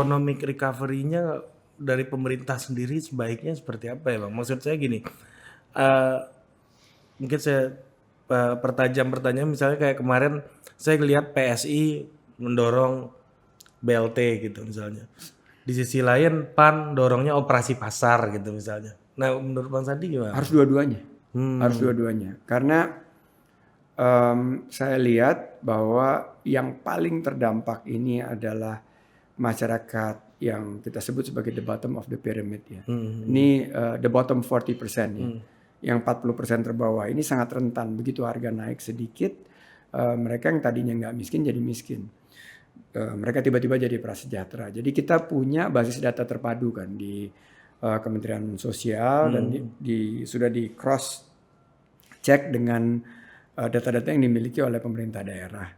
economic recovery-nya dari pemerintah sendiri sebaiknya seperti apa ya Bang? Maksud saya gini, eh, mungkin saya pertajam pertanyaan, misalnya kayak kemarin saya lihat PSI mendorong BLT gitu misalnya. Di sisi lain PAN dorongnya operasi pasar gitu misalnya. Nah menurut Bang Sandi gimana? Harus dua-duanya. Harus dua-duanya. Karena saya lihat bahwa yang paling terdampak ini adalah masyarakat yang kita sebut sebagai the bottom of the pyramid ya. Ini the bottom 40% ya. Yang 40% terbawah ini sangat rentan. Begitu harga naik sedikit, mereka yang tadinya nggak miskin jadi miskin. Mereka tiba-tiba jadi prasejahtera. Jadi kita punya basis data terpadu kan di Kementerian Sosial dan sudah di cross check dengan data-data yang dimiliki oleh pemerintah daerah.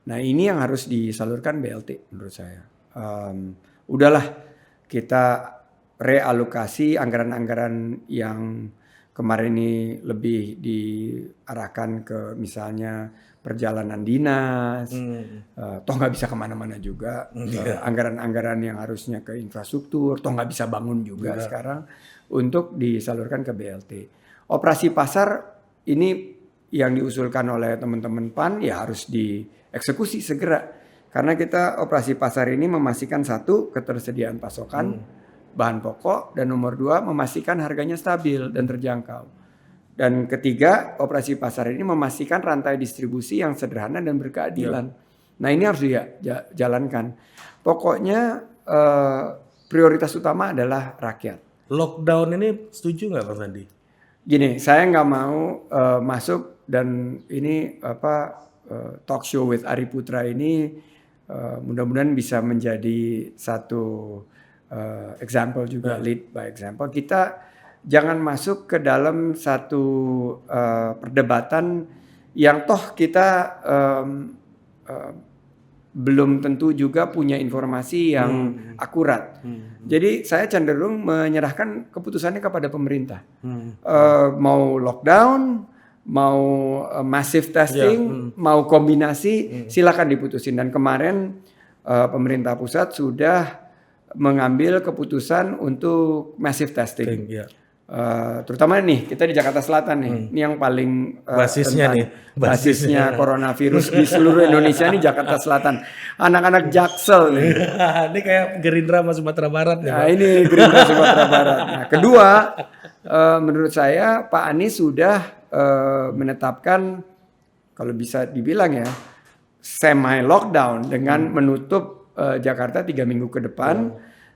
Nah ini yang harus disalurkan BLT menurut saya. Udahlah kita realokasi anggaran-anggaran yang kemarin ini lebih diarahkan ke misalnya perjalanan dinas, toh nggak bisa kemana-mana juga. Anggaran-anggaran yang harusnya ke infrastruktur, toh nggak bisa bangun juga sekarang untuk disalurkan ke BLT. Operasi pasar ini yang diusulkan oleh teman-teman PAN ya harus dieksekusi segera. Karena kita operasi pasar ini memastikan satu, ketersediaan pasokan bahan pokok, dan nomor dua memastikan harganya stabil dan terjangkau. Dan ketiga, operasi pasar ini memastikan rantai distribusi yang sederhana dan berkeadilan. Nah ini harus dijalankan. Pokoknya prioritas utama adalah rakyat. Lockdown ini setuju nggak Bang Sandi? Gini, saya nggak mau masuk dan ini talk show with Ari Putra ini mudah-mudahan bisa menjadi satu example juga, lead by example. Kita jangan masuk ke dalam satu perdebatan yang toh kita belum tentu juga punya informasi yang akurat. Jadi saya cenderung menyerahkan keputusannya kepada pemerintah. Mau lockdown, mau massive testing, mau kombinasi, silakan diputusin. Dan kemarin pemerintah pusat sudah mengambil keputusan untuk massive testing. Terutama nih kita di Jakarta Selatan nih, ini yang paling basisnya nih, basisnya coronavirus di seluruh Indonesia nih Jakarta Selatan. Anak-anak Jaksel nih. Ini kayak Gerindra sama Sumatera Barat nih. Nah, ini Gerindra Sumatera Barat. Nah, kedua, menurut saya Pak Anies sudah menetapkan, kalau bisa dibilang ya, semi lockdown dengan menutup Jakarta 3 minggu ke depan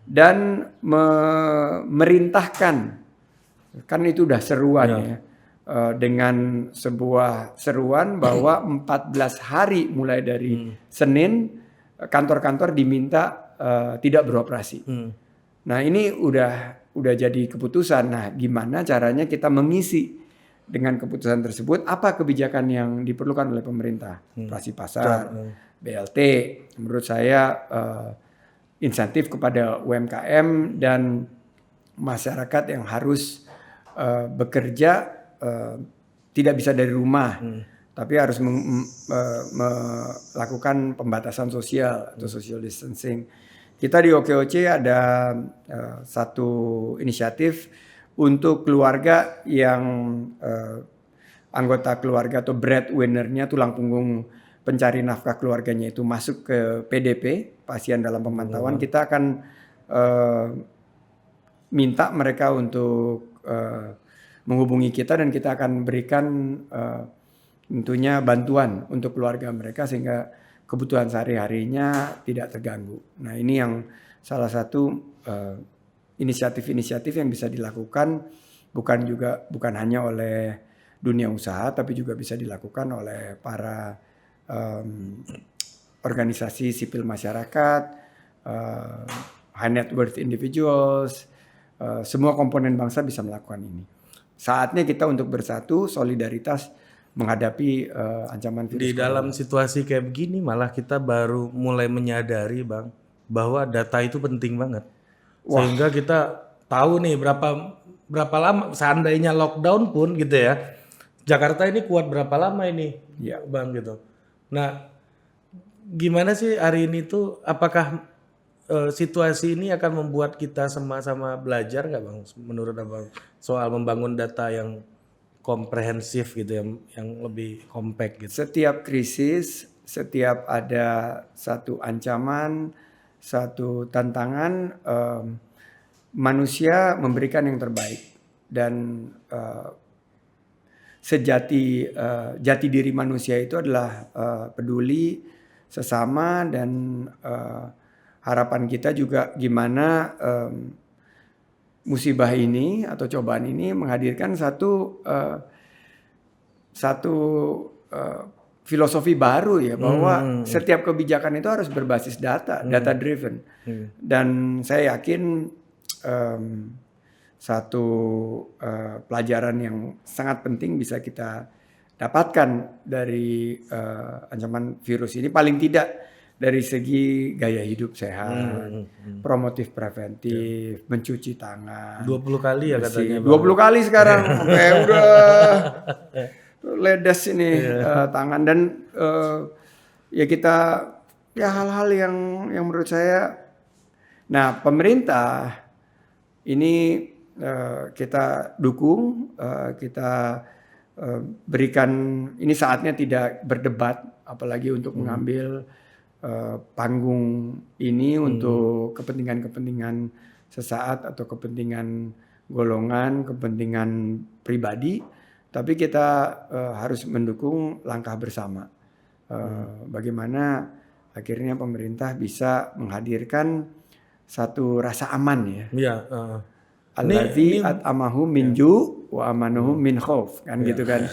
dan memerintahkan. Kan itu udah seruan ya. Dengan sebuah seruan bahwa 14 hari mulai dari Senin kantor-kantor diminta tidak beroperasi. Nah ini udah jadi keputusan. Nah gimana caranya kita mengisi dengan keputusan tersebut? Apa kebijakan yang diperlukan oleh pemerintah? Operasi pasar, BLT. Menurut saya insentif kepada UMKM dan masyarakat yang harus bekerja tidak bisa dari rumah, tapi harus melakukan pembatasan sosial atau social distancing. Kita di OKOC ada satu inisiatif untuk keluarga yang anggota keluarga atau breadwinner-nya, tulang punggung pencari nafkah keluarganya itu masuk ke PDP, pasien dalam pemantauan. Kita akan minta mereka untuk menghubungi kita dan kita akan berikan tentunya bantuan untuk keluarga mereka sehingga kebutuhan sehari-harinya tidak terganggu. Nah ini yang salah satu inisiatif-inisiatif yang bisa dilakukan bukan hanya oleh dunia usaha tapi juga bisa dilakukan oleh para organisasi sipil masyarakat, high net worth individuals. Semua komponen bangsa bisa melakukan ini. Saatnya kita untuk bersatu, solidaritas menghadapi ancaman virus. Di dalam situasi kayak begini malah kita baru mulai menyadari Bang bahwa data itu penting banget. Sehingga kita tahu nih berapa lama seandainya lockdown pun gitu ya. Jakarta ini kuat berapa lama ini Bang gitu. Nah, gimana sih hari ini tuh apakah situasi ini akan membuat kita sama-sama belajar nggak Bang? Menurut Abang soal membangun data yang komprehensif gitu, yang lebih compact gitu. Setiap krisis, setiap ada satu ancaman, satu tantangan, manusia memberikan yang terbaik dan jati diri manusia itu adalah peduli sesama dan harapan kita juga gimana musibah ini atau cobaan ini menghadirkan satu filosofi baru ya, bahwa setiap kebijakan itu harus berbasis data driven. Dan saya yakin satu pelajaran yang sangat penting bisa kita dapatkan dari ancaman virus ini, paling tidak dari segi gaya hidup sehat, promotif preventif, mencuci tangan. 20 kali ya katanya. 20 kali sekarang, sampai udah ledes ini tangan. Dan ya kita, ya hal-hal yang menurut saya, nah pemerintah ini kita dukung, kita berikan, ini saatnya tidak berdebat, apalagi untuk mengambil panggung ini untuk kepentingan-kepentingan sesaat atau kepentingan golongan, kepentingan pribadi, tapi kita harus mendukung langkah bersama. Bagaimana akhirnya pemerintah bisa menghadirkan satu rasa aman ya. Iya. Allazi at'amahum min ju' wa amanahum min khauf, kan gitu kan.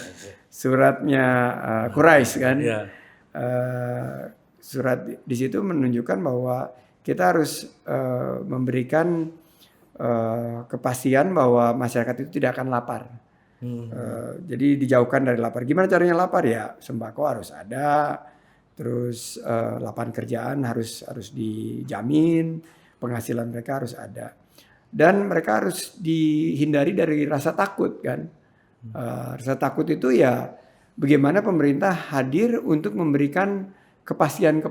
Suratnya Quraisy kan. Surat di situ menunjukkan bahwa kita harus memberikan kepastian bahwa masyarakat itu tidak akan lapar. Jadi dijauhkan dari lapar. Gimana caranya lapar ya? Sembako harus ada, terus lapangan kerjaan harus dijamin, penghasilan mereka harus ada, dan mereka harus dihindari dari rasa takut kan. Rasa takut itu ya bagaimana pemerintah hadir untuk memberikan kepastian,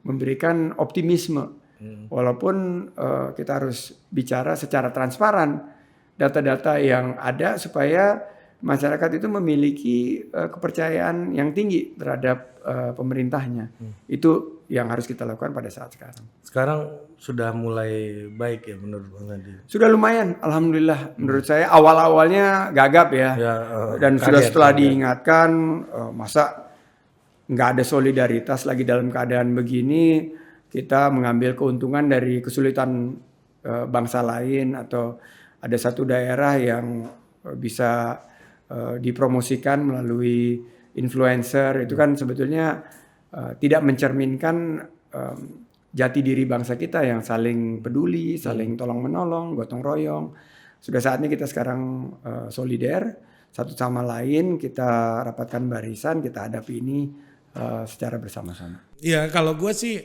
memberikan optimisme. Walaupun kita harus bicara secara transparan data-data yang ada supaya masyarakat itu memiliki kepercayaan yang tinggi terhadap pemerintahnya. Itu yang harus kita lakukan pada saat sekarang. Sekarang sudah mulai baik ya menurut Bang Adi? Sudah lumayan, alhamdulillah. Menurut saya awal-awalnya gagap ya, dan sudah setelah diingatkan, masa nggak ada solidaritas lagi dalam keadaan begini, kita mengambil keuntungan dari kesulitan bangsa lain, atau ada satu daerah yang bisa dipromosikan melalui influencer, itu kan sebetulnya tidak mencerminkan jati diri bangsa kita yang saling peduli, saling tolong menolong, gotong royong. Sudah saatnya kita sekarang solider satu sama lain, kita rapatkan barisan, kita hadapi ini secara bersama-sama. Iya, kalau gue sih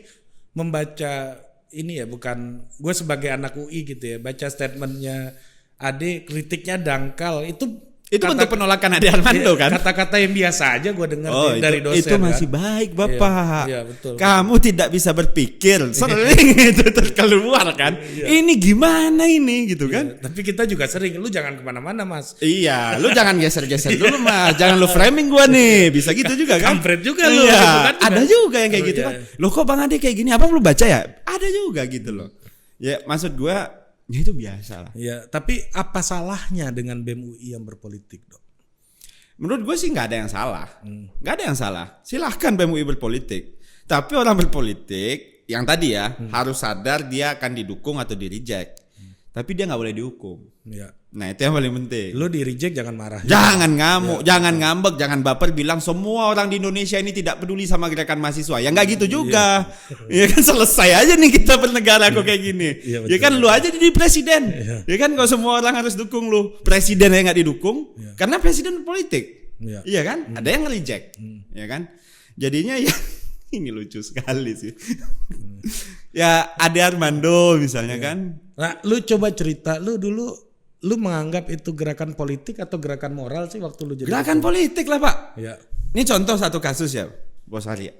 membaca ini ya, bukan gue sebagai anak UI gitu ya, baca statementnya Ade, kritiknya dangkal, itu bentuk penolakan Ade Armando kan? Kata-kata yang biasa aja gue dengar dari dosen. Itu masih baik Bapak. Iya, betul. Kamu tidak bisa berpikir, sering itu keluar kan? Ini gimana ini gitu kan? Tapi kita juga sering, lu jangan kemana-mana Mas. Iya, lu jangan geser-geser dulu Mas, jangan lu framing gua nih, bisa gitu juga kan? Kampret juga lu. Iya, gitu kan, ada juga yang kayak gitu kan. Loh kok Bang Ade kayak gini, apa lu baca ya? Ada juga gitu loh. Ya maksud gua, ya itu biasa lah. Ya, tapi apa salahnya dengan BEM UI yang berpolitik, Dok? Menurut gue sih nggak ada yang salah, nggak ada yang salah. Silahkan BEM UI berpolitik. Tapi orang berpolitik yang tadi ya harus sadar dia akan didukung atau di reject. Tapi dia nggak boleh dihukum. Ya. Nah itu yang paling penting. Lu di reject jangan marah. Jangan ngamuk, jangan ngambek, jangan baper bilang semua orang di Indonesia ini tidak peduli sama gerakan mahasiswa. Ya nggak gitu juga. Ya kan selesai aja nih kita bernegara kok kayak gini. Ya kan lu aja jadi presiden. Ya kan kalau semua orang harus dukung lu. Presiden yang nggak didukung karena presiden politik. Iya kan? Ada yang reject. Ya kan? Jadinya ya ini lucu sekali sih. Ya Ade Armando misalnya kan. Nah, lu coba cerita, lu dulu lu menganggap itu gerakan politik atau gerakan moral sih waktu lu jadi gerakan politik lah Pak. Ya. Ini contoh satu kasus ya, Bos Arya.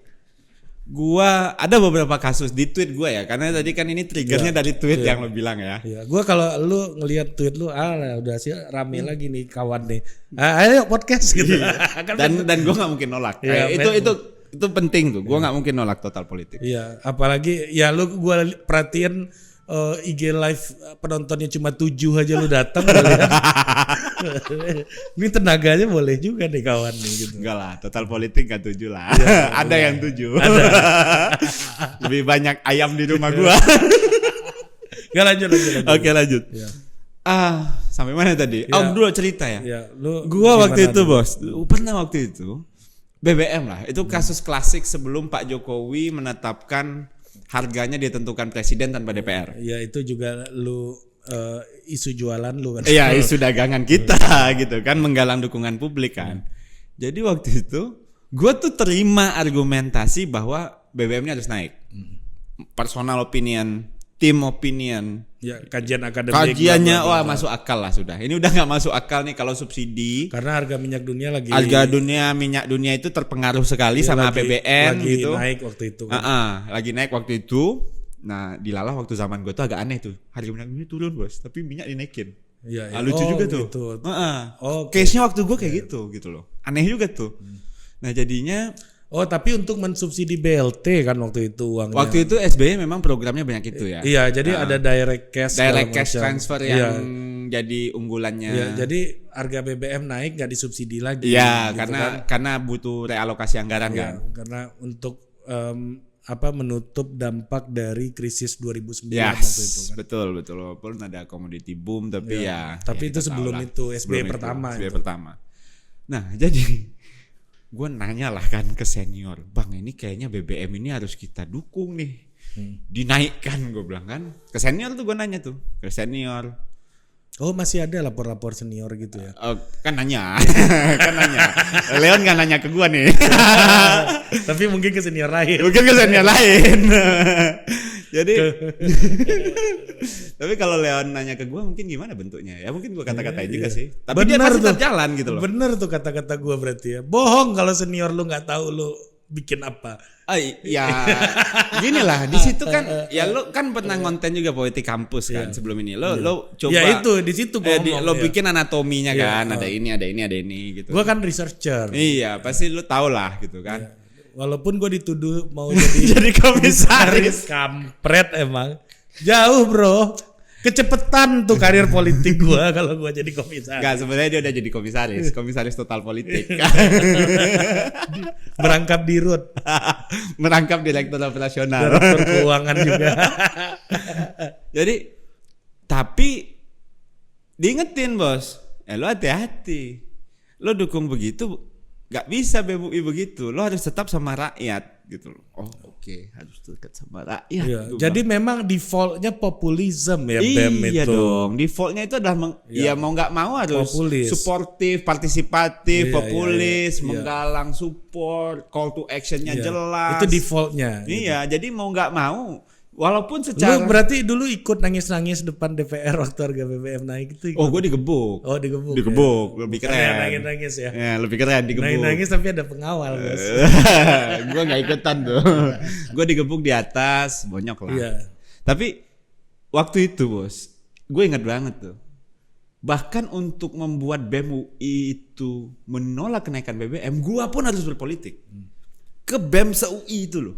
gua ada beberapa kasus di tweet gua ya, karena tadi kan ini triggernya dari tweet yang lo bilang ya. Iya, gue kalau lu ngelihat tweet lu, udah sih rame lagi nih kawan nih. Ayo podcast gitu. Dan gua nggak mungkin nolak. Iya, Itu penting tuh. Gua nggak mungkin nolak total politik. Iya, apalagi ya gue perhatiin IG live penontonnya cuma 7 aja lu datang. Ini tenaganya boleh juga nih kawan nih gitu. Enggak lah, total politik gak 7 lah. Ada yang 7. Lebih banyak ayam di rumah gua. Gak lanjut. Oke, lanjut. Ya. Sampai mana tadi? Ya. Dulu cerita ya. Ya, lu Gua waktu itu, dulu? Bos. Pernah waktu itu BBM lah. Itu kasus klasik sebelum Pak Jokowi menetapkan harganya ditentukan presiden tanpa DPR. Ya itu juga lu isu jualan lu kan. Iya, isu dagangan kita gitu kan, menggalang dukungan publik kan. Jadi waktu itu gue tuh terima argumentasi bahwa BBM ini harus naik. Personal opinion, team opinion, Ya, kajian akademik. kajiannya bla, bla, bla. masuk akal lah sudah. Ini udah nggak masuk akal nih kalau subsidi. Karena harga minyak dunia lagi. Harga minyak dunia itu terpengaruh sekali sama APBN lagi gitu. naik waktu itu. Kan. Lagi naik waktu itu. Nah, dilalah waktu zaman gue tuh agak aneh tuh. Harga minyak dunia turun, Bos, tapi minyak dinaikin. Ya, ya. Lucu juga tuh. Gitu. Case-nya waktu gue kayak gitu loh. Aneh juga tuh. Nah, jadinya Tapi untuk mensubsidi BLT kan waktu itu uangnya. waktu itu SBY memang programnya banyak itu ya. Iya, jadi ada direct cash. Direct segala cash macam. transfer yang jadi unggulannya. Iya, jadi harga BBM naik nggak disubsidi lagi. Iya, gitu karena butuh realokasi anggaran Iya, kan. karena untuk menutup dampak dari krisis 2009 waktu itu kan. Betul. Walaupun ada commodity boom tapi Tapi itu kita sebelum tahu lah. itu, SBY Sebelum pertama SBY itu. pertama. Nah, jadi gue nanya lah kan ke senior, Bang, ini kayaknya BBM ini harus kita dukung nih, dinaikkan, gue bilang kan. Ke senior tuh gue nanya tuh, ke senior. Oh, masih ada lapor-lapor senior gitu ya. Kan nanya. Leon kan nanya ke gue nih. Tapi mungkin ke senior lain. Mungkin ke senior lain. Jadi tapi kalau Leon nanya ke gue mungkin gimana bentuknya? Ya mungkin gue kata-katain juga sih. Tapi dia pasti tetap jalan gitu loh. Bener tuh kata-kata gue berarti ya. Bohong kalau senior lu nggak tahu lu bikin apa. Ya gini lah, di situ kan ya lo kan pernah ngonten juga politik kampus kan sebelum ini. Lo coba. Ya itu di situ gue lo bikin anatominya kan, ada ini gitu. Gue kan researcher. Iya, pasti lo tau lah gitu kan. Walaupun gue dituduh mau jadi Jadi komisaris. Kampret emang. Jauh bro. Kecepetan tuh karir politik gue kalau gue jadi komisaris. Enggak, sebenarnya dia udah jadi komisaris total politik. Merangkap dirut. Merangkap direktur operasional. Direktur keuangan juga. Jadi tapi diingetin, Bos. Lo hati-hati. Lo dukung begitu gak bisa BEM UI begitu. Lo harus tetap sama rakyat gitu loh. Oke, harus dekat sama rakyat. Iya, jadi memang defaultnya populisme ya BEM itu. Iya dong, defaultnya itu adalah mau nggak mau harus Populis. suportif, partisipatif, Iya, populis, iya. menggalang support, call to actionnya Iya. jelas. Itu defaultnya. Iya, jadi mau nggak mau, walaupun Lu secara berarti dulu ikut nangis-nangis depan DPR waktu harga BBM naik itu. gue digebuk. Oh, digebuk. Digebuk, ya. lebih Bukan keren. Nangis-nangis ya. Ya, lebih keren digebuk. Nangis-nangis tapi ada pengawal, Bos. Gue nggak ikutan tuh. Gue digebuk di atas, bonyok lah. Iya. Tapi waktu itu, Bos, gue ingat banget tuh. Bahkan untuk membuat BEM UI itu menolak kenaikan BBM, gue pun harus berpolitik. Ke BEM se-UI itu loh.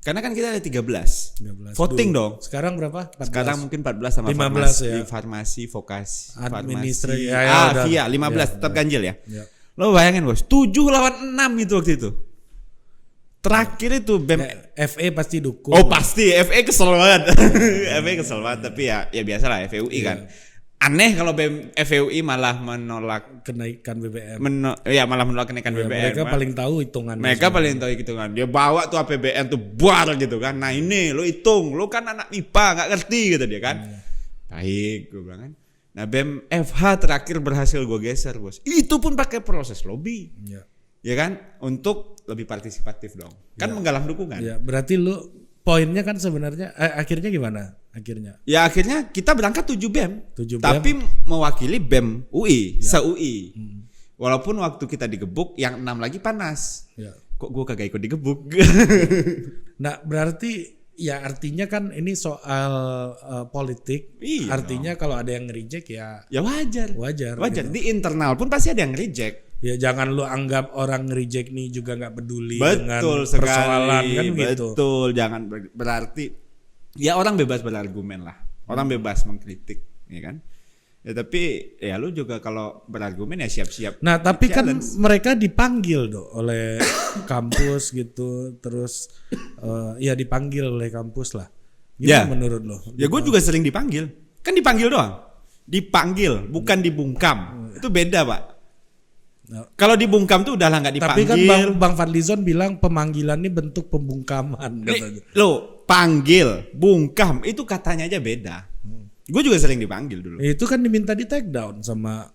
Karena kan kita ada 13. 13. Voting Dulu. dong. Sekarang berapa? 14. Sekarang mungkin 14 sama 15 ya. farmasi, vokasi, Administrasi. farmasi. Ya, udah. 15 tetap ganjil ya. Ya. Lo bayangin, Bos, 7 lawan 6 itu waktu itu. Terakhir itu BEM FE pasti dukung. Oh pasti, FE kesel banget. FE kesel banget, tapi ya biasa lah FEUI kan. Aneh kalau BEM FEUI malah menolak Kenaikan BBM. malah menolak kenaikan Ya, BBM. mereka paling tahu hitungannya. Mereka paling tahu hitungan. Dia bawa tuh APBN tuh buar gitu kan. Nah ini lo hitung, lo kan anak MIPA nggak ngerti gitu dia kan. Baik, gue bilang kan. Nah BEM FH terakhir berhasil gue geser, Bos. Itu pun pakai proses lobby. Ya. Ya kan, untuk lebih partisipatif dong. Kan menggalang dukungan. Ya, berarti lu poinnya kan sebenarnya akhirnya gimana? Akhirnya. Ya akhirnya kita berangkat 7 BEM. 7 BEM. Tapi mewakili BEM UI, se-UI. Walaupun waktu kita digebuk yang 6 lagi panas. Ya. kok gue kagak ikut digebuk. Nah, berarti ya artinya kan ini soal politik. Iya Artinya kalau ada yang nge-reject ya Ya wajar. wajar. Wajar. gitu. Di internal pun pasti ada yang reject. Ya jangan lu anggap orang nge-reject nih juga nggak peduli dengan Betul persoalan sekali. kan gitu. Betul. Jangan berarti ya orang bebas berargumen lah. Orang bebas mengkritik, ya kan? Ya tapi ya lu juga kalau berargumen ya siap-siap. Nah, tapi kan challenge. mereka dipanggil oleh kampus gitu, terus ya dipanggil oleh kampus lah. Gimana Ya. menurut lo? Ya gue juga sering dipanggil. Kan dipanggil doang. Dipanggil, bukan dibungkam. Itu beda, Pak. Nah, Kalau dibungkam tuh udah lah nggak tapi dipanggil. kan Bang Fadlizon bilang pemanggilan ini bentuk pembungkaman katanya. Lo panggil, bungkam itu katanya aja beda. Gue juga sering dipanggil dulu. Itu kan diminta di take down sama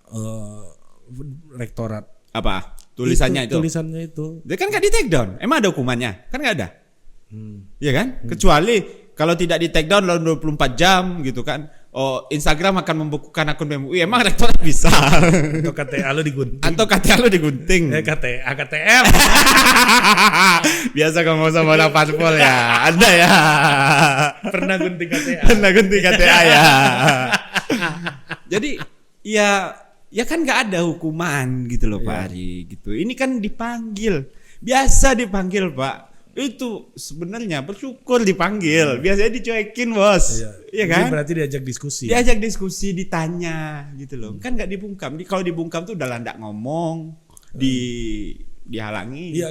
rektorat. Apa? Tulisannya itu. Tulisannya itu. Dia kan nggak di take down. Emang ada hukumannya? Kan nggak ada. Iya kan? Kecuali kalau tidak di take down dalam 24 jam gitu kan. Oh, Instagram akan membukukan akun BEM UI. Emang rektorat bisa. Atau KTA lo digunting. Atau KTA lo digunting. KTA, KTM. Biasa kamu sama anak parpol ya. Ada ya. Pernah gunting KTA. Pernah gunting KTA ya. Jadi ya kan nggak ada hukuman gitu loh Pak Ari gitu. Ini kan dipanggil. Biasa dipanggil Pak. Itu sebenarnya bersyukur dipanggil. Biasanya dicuekin bos. Iya kan? Jadi berarti diajak diskusi. Diajak diskusi, ditanya gitu loh. Kan nggak dibungkam. Kalau dibungkam tuh udah landak ngomong, dihalangi.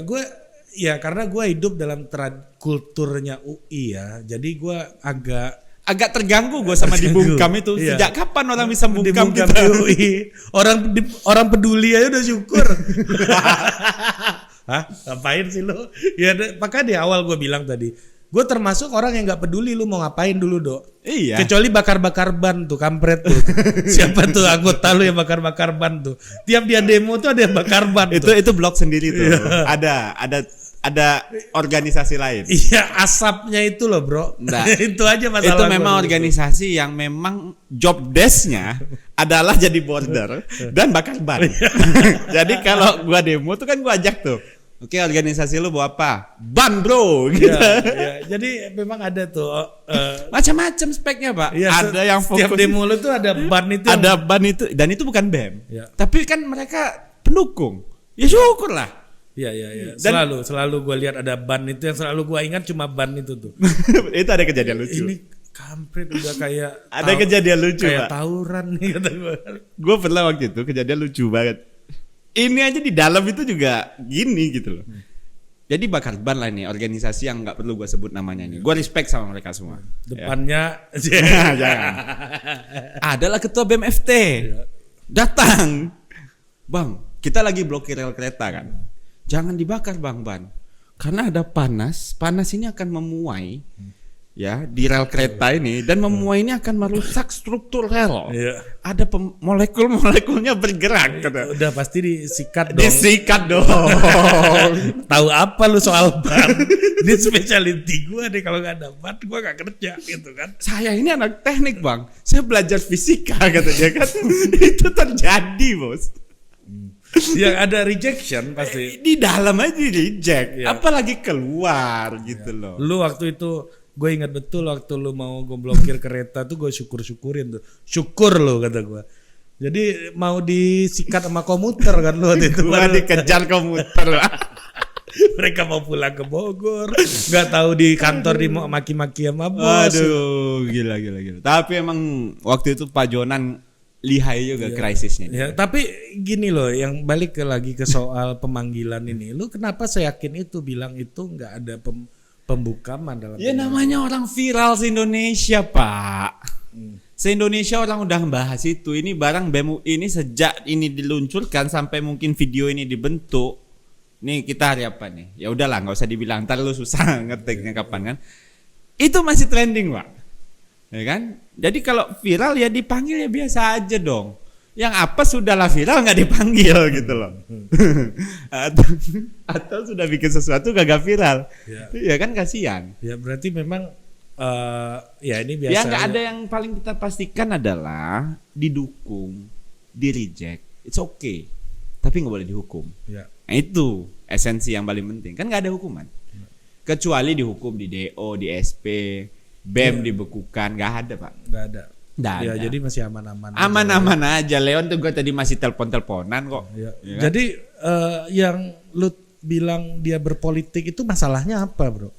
Ya karena gue hidup dalam kulturnya UI ya. Jadi gue agak terganggu gue sama dibungkam itu. Iya. Sejak kapan orang bisa bungkam dibungkam kita? di UI. Orang peduli aja udah syukur. Hah? Ngapain sih lo? Ya makanya di awal gue bilang tadi, gue termasuk orang yang nggak peduli lu mau ngapain dulu Dok. Iya. Kecuali bakar-bakar ban tuh, kampret tuh. Siapa tuh anggota lu yang bakar-bakar ban tuh? Tiap dia demo tuh ada yang bakar ban tuh. Itu blog sendiri tuh. Ada organisasi lain. Iya, asapnya itu loh bro. Nah, itu aja masalah. Itu memang organisasi yang memang job desk-nya adalah jadi border dan bakar ban. Jadi kalau gua demo tuh kan gua ajak tuh. Oke, organisasi lu bawa apa? Ban bro. Gitu. Ya, jadi memang ada tuh Macam-macam speknya Pak. ya, Ada yang fokus. setiap demo lu tuh ada ban itu. Ada ban itu dan itu bukan BEM. Ya. Tapi kan mereka pendukung. Ya syukur lah. Iya. Dan- Selalu gue lihat ada ban itu yang selalu gue ingat cuma ban itu tuh. Itu ada kejadian lucu. Ini kampret udah kayak Ada kejadian lucu kayak Pak. tawuran nih kata gue. Gue pernah waktu itu kejadian lucu banget. Ini aja di dalam itu juga gini gitu loh. Jadi bakar ban lah nih organisasi yang nggak perlu gue sebut namanya nih. Gue respect sama mereka semua. Depannya Jangan. Adalah ketua BMFT datang, bang. Kita lagi blokir rel kereta kan. Jangan dibakar bang ban, karena ada panas. Panas ini akan memuai ya di rel kereta ini dan memuai ini akan merusak struktur rel. Iya. Ada molekul-molekulnya bergerak. Kata. udah pasti disikat dong. Disikat dong. Tahu apa lu soal ban? Ini specialty gue deh, kalau nggak ada ban gue nggak kerja gitu kan. Saya ini anak teknik bang, saya belajar fisika katanya kan. Itu terjadi bos. Yang ada rejection pasti. Di dalam aja di reject, Iya. apalagi keluar gitu loh. Lu waktu itu gue ingat betul waktu lu mau gue blokir kereta tuh gue syukur-syukurin tuh. Syukur lo kata gue. Jadi mau disikat sama komuter kan lu waktu itu. Gua dikejar komuter. Mereka mau pulang ke Bogor, nggak tahu di kantor di maki-maki sama bos. Aduh, gila. Tapi emang waktu itu Pak Jonan lihai juga krisisnya. Ya, tapi gini loh, yang balik lagi ke soal pemanggilan ini, lu kenapa saya yakin itu bilang itu nggak ada pembukaman dalam? Ya namanya orang viral se-Indonesia Pak. Se-Indonesia orang udah membahas itu. Ini barang BEM UI ini sejak ini diluncurkan sampai mungkin video ini dibentuk. Nih kita hari apa nih? Ya udahlah, nggak usah dibilang. Ntar lu susah ngetiknya kapan kan? Itu masih trending Pak. Ya kan? Jadi kalau viral ya dipanggil ya biasa aja dong. Yang apa sudahlah viral nggak dipanggil gitu loh. atau sudah bikin sesuatu kagak viral. Ya kan kasihan. Ya berarti memang ya ini biasa. Ya nggak ada yang paling kita pastikan adalah didukung, di reject, it's okay, tapi nggak boleh dihukum. Ya. Nah, itu esensi yang paling penting. Kan nggak ada hukuman. Kecuali dihukum di DO, di SP, BEM dibekukan, nggak ada Pak. Nggak ada. Nggak Ya, ada. jadi masih aman-aman. Aman-aman aja. Leon tuh gue tadi masih telepon-teleponan kok. Ya. Ya kan? Jadi yang lu bilang dia berpolitik itu masalahnya apa, Bro?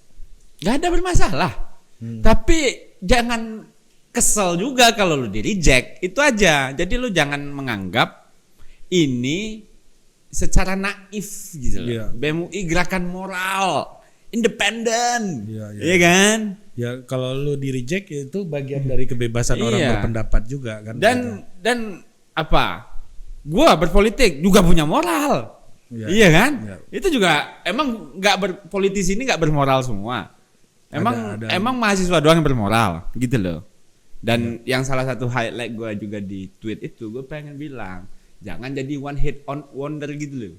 Nggak ada bermasalah. Tapi jangan kesel juga kalau lu di reject. Itu aja. Jadi lu jangan menganggap ini secara naif gitu loh. Iya. BEM UI gerakan moral, independen. Iya, iya. Iya kan? Ya kalau lu di reject itu bagian dari kebebasan orang Iya. berpendapat juga kan. Dan apa? Gua berpolitik juga punya moral. Iya. Iya kan? Iya. Itu juga emang nggak berpolitisi ini nggak bermoral semua. Ada. Emang mahasiswa doang yang bermoral gitu loh. Dan yang salah satu highlight gue juga di tweet itu, gue pengen bilang jangan jadi one hit wonder gitu loh.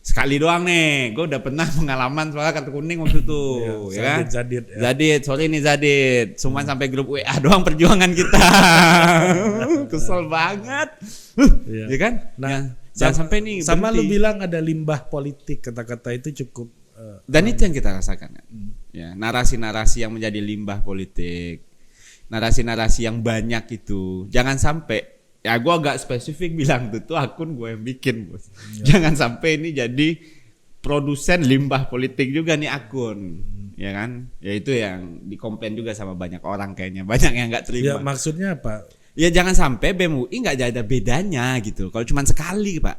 Sekali doang nih, gue udah pernah pengalaman soal kartu kuning waktu itu, ya kan? Zadit, ya. Zadit, sorry nih Zadit, cuma sampai grup WA doang perjuangan kita. Kesel banget, Iya. ya kan? Nah, Ya, jangan sampai nih. Sama lu berhenti. bilang ada limbah politik, kata-kata itu cukup Dan itu yang kita rasakan kan. Ya, narasi-narasi yang menjadi limbah politik, narasi-narasi yang banyak itu, jangan sampai. Ya, gue agak spesifik bilang tuh akun gue yang bikin, bos. Jangan sampai ini jadi produsen limbah politik juga nih akun, ya kan? Ya itu yang dikomplain juga sama banyak orang kayaknya, banyak yang nggak terima. ya maksudnya apa? Ya jangan sampai BEM UI nggak ada bedanya gitu. Kalau cuma sekali, Pak.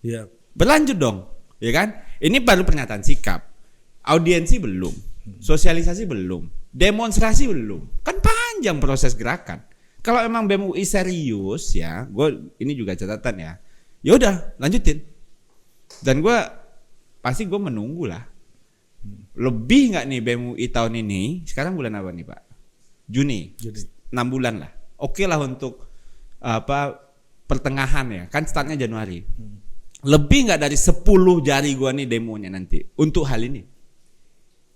Ya Berlanjut dong, ya kan? Ini baru pernyataan sikap. Audiensi belum, sosialisasi belum, demonstrasi belum. Kan panjang proses gerakan. Kalau emang BEM UI serius ya, ini juga catatan ya. Ya udah, lanjutin. Dan pasti gue menunggu lah. Lebih nggak nih BEM UI tahun ini? Sekarang bulan apa nih, Pak? Juni. Jadi 6 bulan lah. Oke lah untuk pertengahan ya. Kan startnya Januari. Lebih nggak dari 10 jari gua nih demonya nanti untuk hal ini.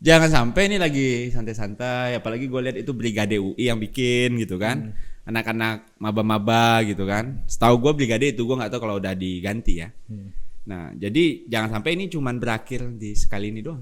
Jangan sampai ini lagi santai-santai, apalagi gue lihat itu Brigade UI yang bikin gitu kan. Anak-anak maba-maba gitu kan. Setahu gue Brigade itu, gue nggak tahu kalau udah diganti ya. Nah, jadi jangan sampai ini cuman berakhir di sekali ini doang.